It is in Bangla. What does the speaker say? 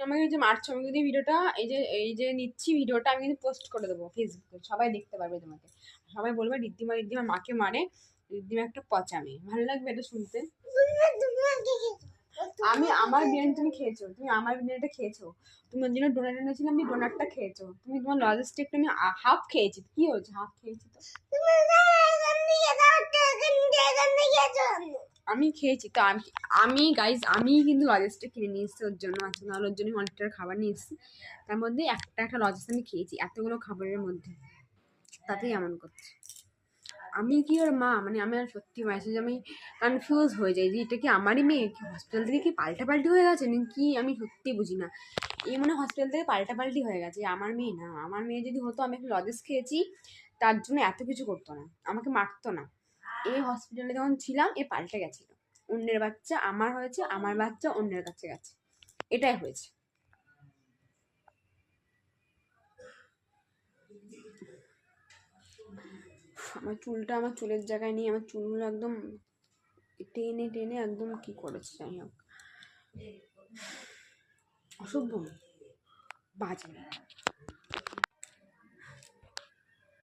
আমাকে এই যে মারছো, আমি যদি ভিডিওটা এই যে নিচ্ছি ভিডিওটা আমি কিন্তু পোস্ট করে দেবো ফেসবুকে, সবাই দেখতে পারবে তোমাকে। সবাই বলবে ঋদ্ধিমা ঋদ্ধিমার মাকে মারে, ঋদ্ধিমা একটা পচা মেয়ে। ভালো লাগবে এটা শুনতে? আমি আমার বিরিয়ানি তুমি খেয়েছো, তুমি আমার বিরিয়ানিটা খেয়েছো, তুমি ওর জন্য ডোনাট এনেছিলাম, আমি ডোনাটটা খেয়েছো, তুমি তোমার লজিস্টিকটা আমি হাফ খেয়েছি, কি হয়েছে হাফ খেয়েছি তো আমি খেয়েছি তো। আমি গাইজ আমি কিন্তু লজেসটা কিনে নিয়ে এসেছি ওর জন্য, আছে নাহলে ওর জন্য অনেকটা খাবার নিয়ে এসেছি, তার মধ্যে একটা লজেস আমি খেয়েছি এতগুলো খাবারের মধ্যে, তাতেই এমন করছে। আমি কি ওর মা? মানে আমি আর সত্যি মেসেজ আমি কনফিউজ হয়ে যাই যে এটা কি আমারই মেয়ে, কি হসপিটাল থেকে কি পাল্টাপাল্টি হয়ে গেছে নাকি, আমি সত্যি বুঝি না। এই মনে হসপিটাল থেকে পাল্টাপাল্টি হয়ে গেছে, আমার মেয়ে না। আমার মেয়ে যদি হতো, আমি একটা লজেস খেয়েছি তার জন্য এত কিছু করতো না, আমাকে মারতো না। এই হসপিটালে যখন ছিলাম এ পাল্টে গেছিল, অন্যের বাচ্চা আমার হয়েছে, আমার বাচ্চা অন্যের কাছে গেছে, এটাই হয়েছে। আমার চুলের জায়গায় নিয়ে আমার চুলগুলো একদম টেনে টেনে একদম কি করেছে, যাই হোক, অসভ্য, বাজে।